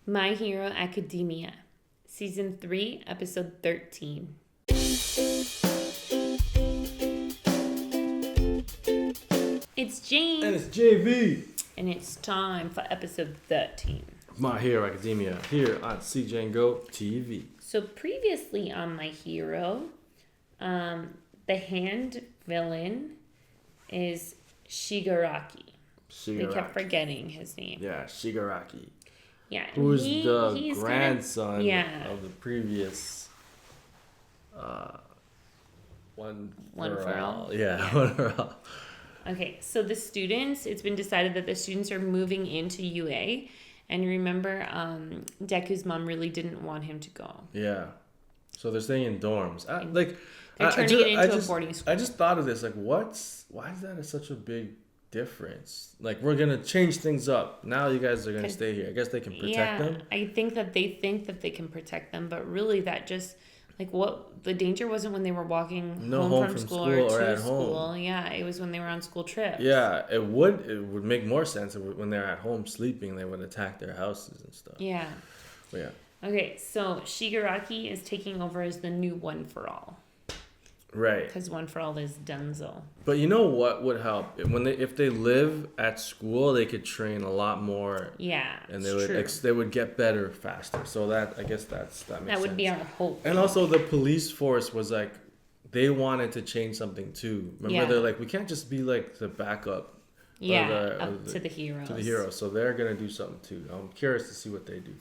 My Hero Academia, Season 3, Episode 13. It's Jane. And it's JV. And it's time for Episode 13. My Hero Academia, here on CJ and Go TV. So previously on My Hero, the hand villain is Shigaraki. They kept forgetting his name. Yeah, Shigaraki. Yeah, Who's the grandson of the previous one for all. Yeah, one for all. Okay, so the students, it's been decided that the students are moving into UA. And remember, Deku's mom really didn't want him to go. Yeah. So they're staying in dorms. They're turning it into a boarding school. I just thought of this, why is that such a big difference? We're going to change things up. Now you guys are going to stay here. I guess they can protect them. I think that they can protect them, but really that just, what the danger wasn't when they were walking home from school or to school. Home. Yeah, it was when they were on school trips. Yeah, it would make more sense when they're at home sleeping, they would attack their houses and stuff. Yeah. But yeah. Okay, so Shigaraki is taking over as the new One for All. Right. Because One for All is Dunzo. But you know what would help? If they live at school, they could train a lot more. Yeah, and they would get better faster. So that makes sense. That would be our hope. And also the police force was they wanted to change something too. Remember, they're we can't just be the backup. To the heroes. To the heroes. So they're gonna do something too. I'm curious to see what they do,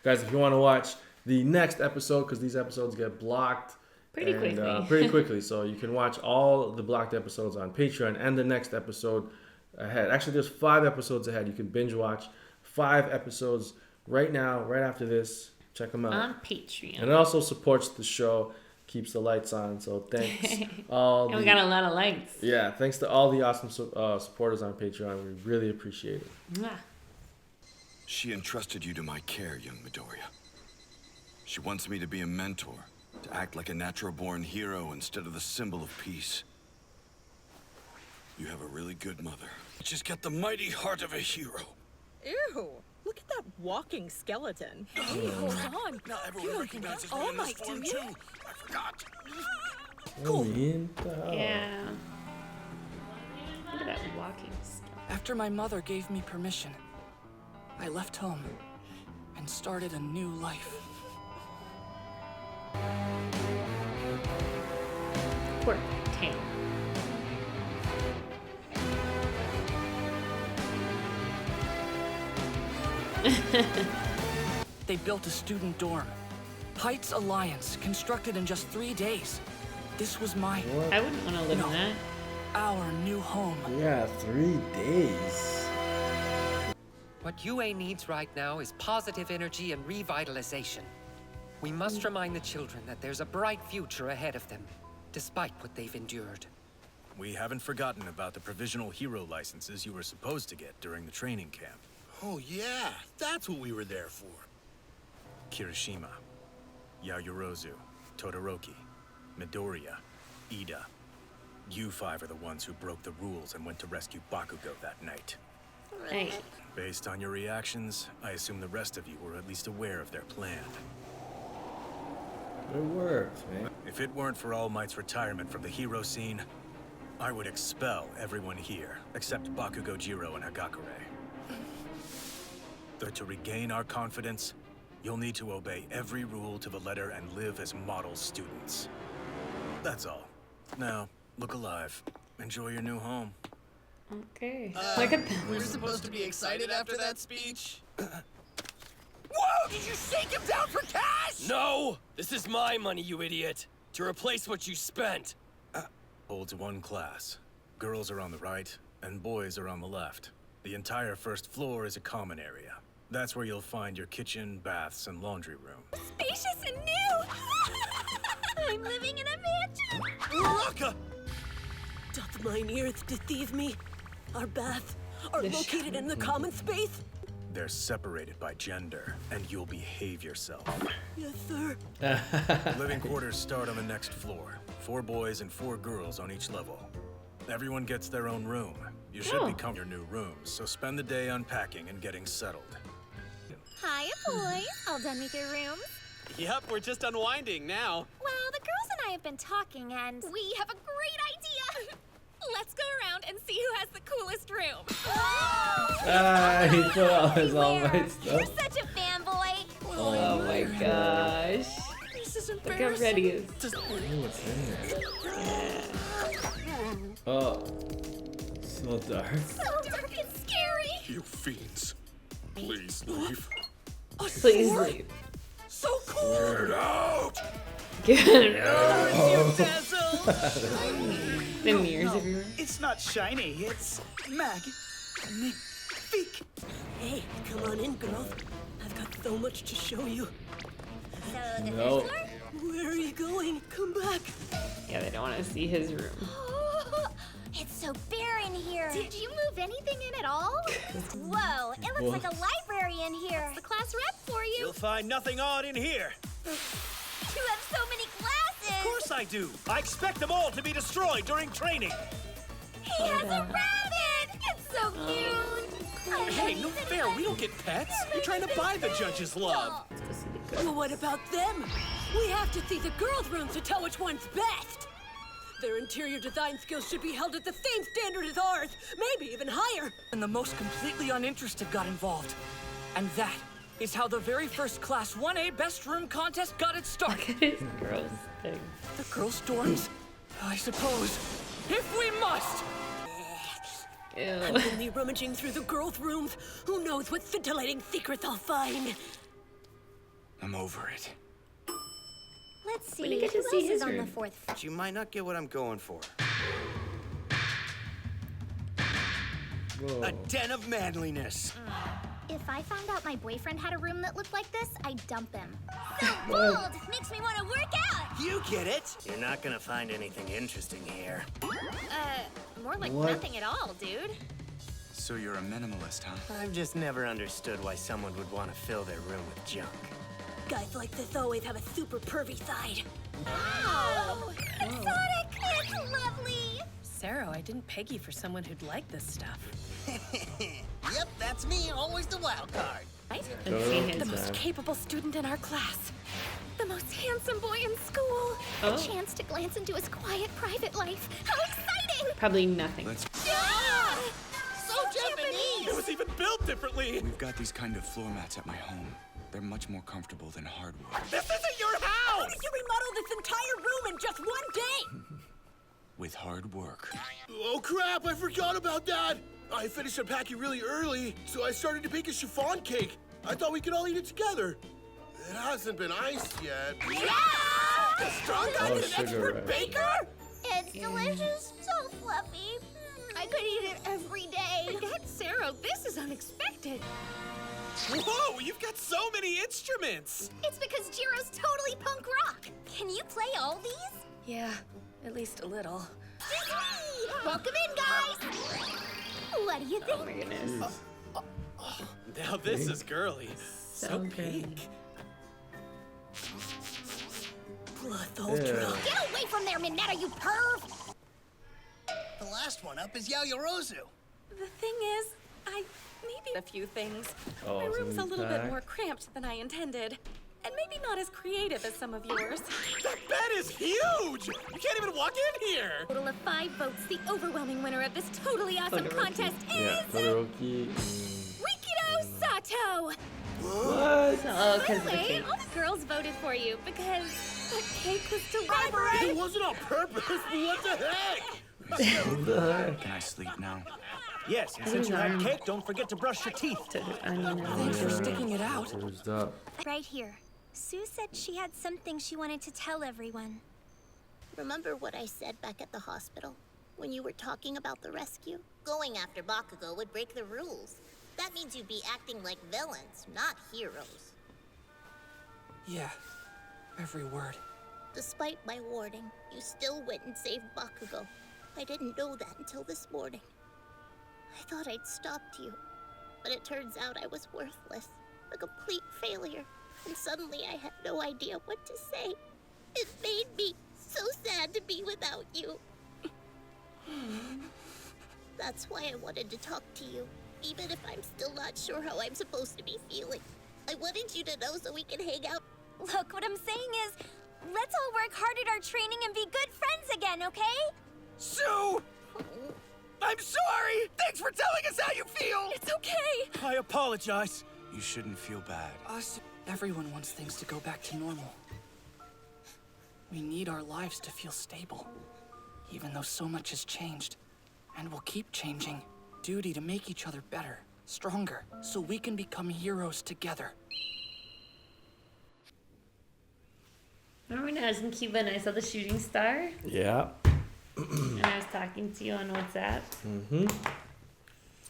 guys. If you want to watch the next episode, because these episodes get blocked. Pretty quickly. So you can watch all the blocked episodes on Patreon and the next episode ahead. Actually, there's 5 episodes ahead. You can binge watch 5 episodes right now, right after this. Check them out. On Patreon. And it also supports the show, keeps the lights on. So thanks. We got a lot of likes. Yeah, thanks to all the awesome supporters on Patreon. We really appreciate it. Mwah. She entrusted you to my care, young Midoriya. She wants me to be a mentor. To act like a natural-born hero instead of the symbol of peace. You have a really good mother. She's got the mighty heart of a hero. Ew! Look at that walking skeleton. Hey, hold on. Not everyone recognizes me in this form, too. I forgot. Cool. Yeah. Look at that walking stuff. After my mother gave me permission, I left home and started a new life. Poor Tank. They built a student dorm. Heights Alliance, constructed in just 3 days. This was my... What? I wouldn't want to live in that. Our new home. Yeah, 3 days. What UA needs right now is positive energy and revitalization. We must remind the children that there's a bright future ahead of them, despite what they've endured. We haven't forgotten about the provisional hero licenses you were supposed to get during the training camp. Oh yeah, that's what we were there for. Kirishima, Yaoyorozu, Todoroki, Midoriya, Ida. You 5 are the ones who broke the rules and went to rescue Bakugo that night. Hey. Based on your reactions, I assume the rest of you were at least aware of their plan. It worked, man. If it weren't for All Might's retirement from the hero scene, I would expel everyone here, except Bakugo Jiro and Hagakure. But to regain our confidence, you'll need to obey every rule to the letter and live as model students. That's all. Now, look alive. Enjoy your new home. Okay. Look at that. We're supposed to be excited after that speech? Whoa! Did you shake him down for cash? No! This is my money, you idiot! To replace what you spent! Holds 1 class. Girls are on the right, and boys are on the left. The entire first floor is a common area. That's where you'll find your kitchen, baths, and laundry room. Spacious and new! I'm living in a mansion! Uraka! Doth mine earth deceive me? Our baths are located in the common space? They're separated by gender, and you'll behave yourself. Yes, sir. Living quarters start on the next floor. 4 boys and 4 girls on each level. Everyone gets their own room. You should become your new rooms, so spend the day unpacking and getting settled. Hiya, boys. All done with your rooms? Yep, we're just unwinding now. Well, the girls and I have been talking, and we have a great idea. Let's go around and see who has the coolest room. He put all his all-white stuff. You're such a fanboy. Oh my gosh. This is Look how red he is. What's in there? Oh. So dark. So dark and scary. You fiends. Please leave. Please leave. So cool. Get out! Get out. The mirrors everywhere. It's not shiny, it's magnifique. Hey, come on in, girl. I've got so much to show you. So the No. first floor? Where are you going? Come back. Yeah, they don't want to see his room. Oh, it's so bare in here. Did you move anything in at all? Whoa, it looks like a library in here. It's the class rep for you. You'll find nothing odd in here. You have so many glasses. Of course I do. I expect them all to be destroyed during training. He has a rabbit. It's so cute. Hey, no fair. We don't get pets. You're trying to buy the judge's love. Well, what about them? We have to see the girls' rooms to tell which one's best. Their interior design skills should be held at the same standard as ours, maybe even higher. And the most completely uninterested got involved. And that is how the very first Class 1A Best Room contest got its start. Look at his girls thing. The girls' dorms, I suppose, if we must. I'm only rummaging through the girls' rooms. Who knows what scintillating secrets I'll find? I'm over it. Let's We see. didn't get to Who see else his is on the room. fourth floor? But you might not get what I'm going for. Whoa. A den of manliness. If I found out my boyfriend had a room that looked like this, I'd dump him. So bold! Makes me want to work out! You get it. You're not gonna find anything interesting here. More like What? nothing at all, dude. So you're a minimalist, huh? I've just never understood why someone would want to fill their room with junk. Guys like this always have a super pervy side. Oh! Exotic! It's lovely! Sarah, I didn't peg you for someone who'd like this stuff. Yep, that's me. Always the wild card. Let's see his The most capable student in our class. The most handsome boy in school. Oh. A chance to glance into his quiet private life. How exciting! Probably nothing. Yeah! So Japanese. It was even built differently. We've got these kind of floor mats at my home. They're much more comfortable than hardwood. This isn't your How house. did you remodel this entire room in just one day? With hard work. Oh crap, I forgot about that! I finished unpacking really early, so I started to bake a chiffon cake. I thought we could all eat it together. It hasn't been iced yet. Yeah! Strong guy Oh, is an sugar expert rush. baker. It's delicious, so fluffy. I could eat it every day. Forget Sarah, this is unexpected. Whoa, you've got so many instruments. It's because Jiro's totally punk rock. Can you play all these? Yeah, at least a little. Welcome in, guys. What do you think? Oh my goodness. Now this is girly. So pink. Plus ultra. Get away from there, Minetta, you perv! The last one up is Yaoyorozu. The thing is, I maybe a few things. Oh, My room's a somebody's little bit back. more cramped than I intended. And maybe not as creative as some of yours. That bed is huge. You can't even walk in here. Total of 5 votes. The overwhelming winner of this totally awesome contest Yeah, is Todoroki. Rikido Sato. What? Oh, because of the Anyway, cake. all the girls voted for you because the cake was delicious. It wasn't on purpose, but what the heck? What the heck? Can I sleep now? Yes, and since you had cake, don't forget to brush your teeth. Thanks for sticking it out. Bruised up. Right here. Sue said she had something she wanted to tell everyone. Remember what I said back at the hospital? When you were talking about the rescue? Going after Bakugo would break the rules. That means you'd be acting like villains, not heroes. Yeah, every word. Despite my warning, you still went and saved Bakugo. I didn't know that until this morning. I thought I'd stopped you, but it turns out I was worthless, a complete failure, and suddenly I had no idea what to say. It made me so sad to be without you. That's why I wanted to talk to you, even if I'm still not sure how I'm supposed to be feeling. I wanted you to know so we can hang out. Look, what I'm saying is, let's all work hard at our training and be good friends again, okay? Sue! I'm sorry! Thanks for telling us how you feel! It's okay! I apologize. You shouldn't feel bad. Everyone wants things to go back to normal. We need our lives to feel stable, even though so much has changed, and will keep changing. Duty to make each other better, stronger, so we can become heroes together. Remember when I was in Cuba and I saw the shooting star? Yeah. And I was talking to you on WhatsApp? Mm-hmm.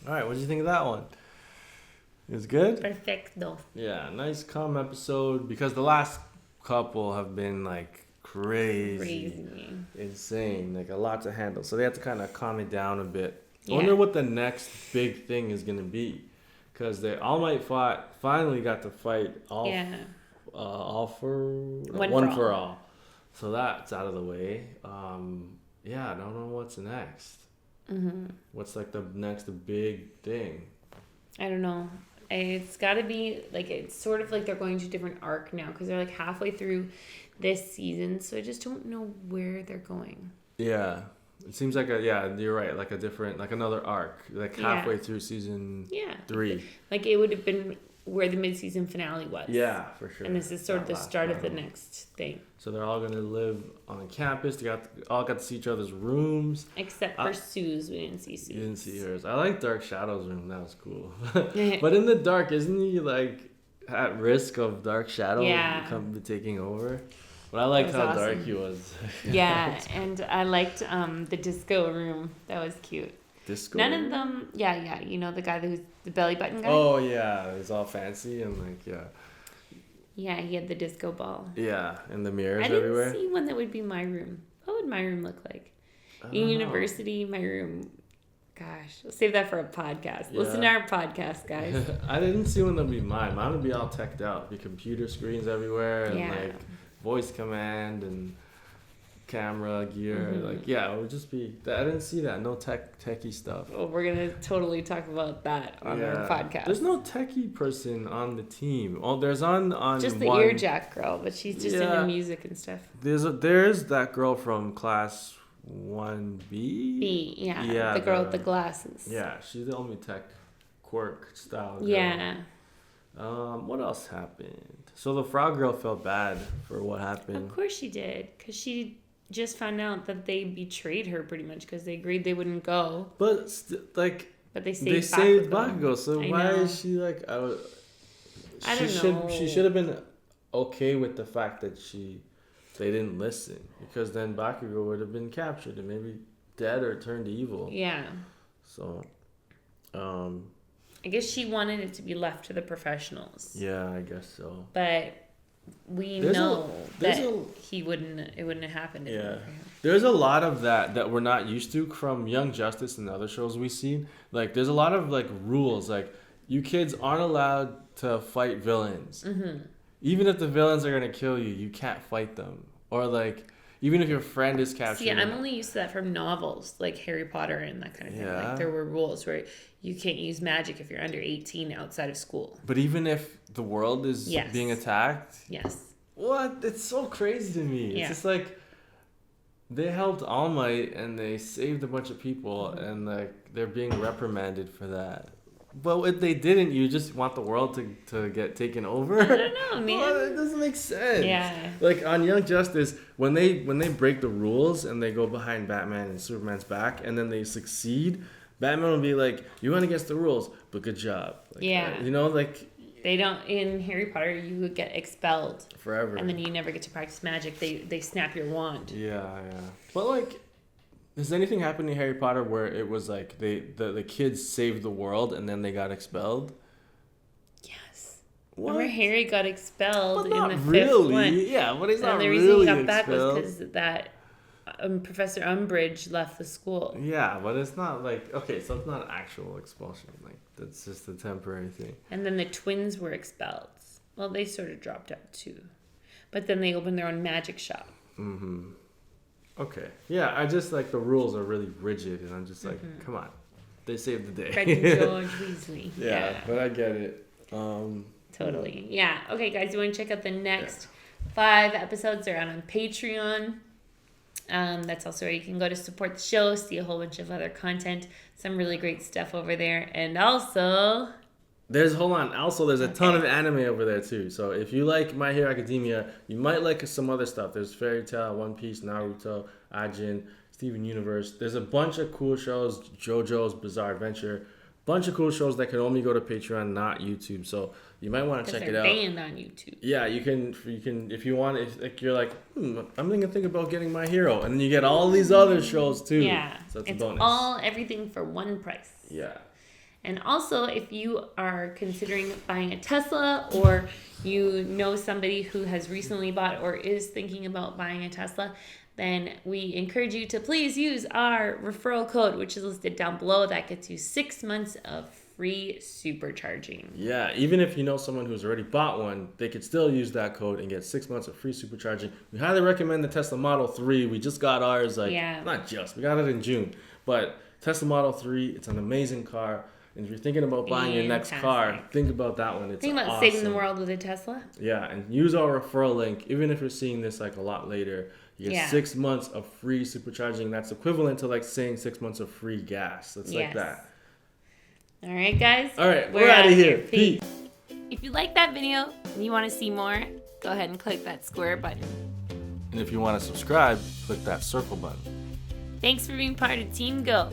All right, what did you think of that one? It was good? Perfecto. Yeah, nice calm episode because the last couple have been like crazy. Insane, like a lot to handle. So they have to kind of calm it down a bit. I wonder what the next big thing is going to be because they All Might finally got to fight all for one for all. So that's out of the way. I don't know what's next. Mm-hmm. What's like the next big thing? I don't know. It's got to be like it's sort of like they're going to a different arc now because they're like halfway through this season, so I just don't know where they're going. Yeah, it seems like you're right, like a different, like another arc, like halfway through season 3. Like it would have been where the mid-season finale was. Yeah, for sure. And this is sort of the start of the next thing. So they're all going to live on campus. They all got to see each other's rooms. Except for Sue's. We didn't see Sue's. You didn't see hers. I like Dark Shadow's room. That was cool. But in the dark, isn't he like at risk of Dark Shadow taking over? But I liked how dark he was. Yeah, and I liked the disco room. That was cute. Disco None room? of them, you know, the guy who's the belly button guy? Oh, yeah, he's all fancy and like, Yeah, he had the disco ball. Yeah, and the mirrors everywhere. everywhere. I didn't see one that would be my room. What would my room look like? In university, my room, gosh, we'll save that for a podcast. Yeah. Listen to our podcast, guys. I didn't see one that would be mine. Mine would be all teched out. Be computer screens everywhere and like voice command and camera gear. Like, it would just be, I didn't see that. No techie stuff. Well, we're going to totally talk about that on our podcast. There's no techie person on the team. Oh, there's on just the earjack girl, but she's just into music and stuff. There's that girl from class 1B? Yeah, the girl with the glasses. Yeah, she's the only tech quirk style girl. Yeah. What else happened? So the frog girl felt bad for what happened. Of course she did, because she just found out that they betrayed her pretty much because they agreed they wouldn't go. But they saved Bakugo. So why is she like? I don't know. She should have been okay with the fact that they didn't listen, because then Bakugo would have been captured and maybe dead or turned evil. Yeah. So, I guess she wanted it to be left to the professionals. Yeah, I guess so. But we know that it wouldn't have happened. Yeah. There's a lot of that we're not used to from Young Justice and other shows we've seen. Like, there's a lot of like rules. Like, you kids aren't allowed to fight villains. Mm-hmm. Even if the villains are gonna kill you, you can't fight them. Or like, even if your friend is captured. See, I'm only used to that from novels, like Harry Potter and that kind of thing. Yeah. Like, there were rules where you can't use magic if you're under 18 outside of school. But even if the world is being attacked? Yes. What? It's so crazy to me. It's just like, they helped All Might and they saved a bunch of people, and like they're being reprimanded for that. But if they didn't, you just want the world to get taken over? I don't know, man. Well, it doesn't make sense. Yeah. Like on Young Justice, when they break the rules and they go behind Batman and Superman's back and then they succeed, Batman will be like, you went against the rules, but good job. Like, you know, like... They don't... In Harry Potter, you would get expelled. Forever. And then you never get to practice magic. They snap your wand. Yeah. But like... Has anything happened in Harry Potter where it was like the kids saved the world and then they got expelled? Yes. What? Remember Harry got expelled in the really. Fifth one? Yeah, but he's not really expelled. The reason he got back was because that Professor Umbridge left the school. Yeah, but it's not like... Okay, so it's not actual expulsion. Like, that's just a temporary thing. And then the twins were expelled. Well, they sort of dropped out too. But then they opened their own magic shop. Mm-hmm. Okay. Yeah, I just like the rules are really rigid, and I'm just like, come on, they saved the day. Fred and George Weasley. Yeah, but I get it. Totally. Totally. Yeah. Okay, guys, you want to check out the next 5 episodes? They're out on Patreon. That's also where you can go to support the show, see a whole bunch of other content, some really great stuff over there. And also... There's a ton of anime over there too. So if you like My Hero Academia, you might like some other stuff. There's Fairy Tail, One Piece, Naruto, Ajin, Steven Universe. There's a bunch of cool shows, JoJo's Bizarre Adventure. Bunch of cool shows that can only go to Patreon, not YouTube. So you might want to check it out. They're banned on YouTube. Yeah, you can if you want. If like you're like, I'm gonna think about getting My Hero, and then you get all these other shows too. Yeah, so it's a bonus. Everything for one price. Yeah. And also, if you are considering buying a Tesla, or you know somebody who has recently bought or is thinking about buying a Tesla, then we encourage you to please use our referral code, which is listed down below. That gets you 6 months of free supercharging. Yeah, even if you know someone who's already bought one, they could still use that code and get 6 months of free supercharging. We highly recommend the Tesla Model 3. We just got ours, we got it in June. But Tesla Model 3, it's an amazing car. And if you're thinking about buying your next car, think about that one. Think about saving the world with a Tesla. Yeah, and use our referral link. Even if you're seeing this like a lot later, you get 6 months of free supercharging. That's equivalent to like saying 6 months of free gas. It's like that. All right, guys. All right, we're out of here. Peace. If you like that video and you want to see more, go ahead and click that square button. And if you want to subscribe, click that circle button. Thanks for being part of Team Go.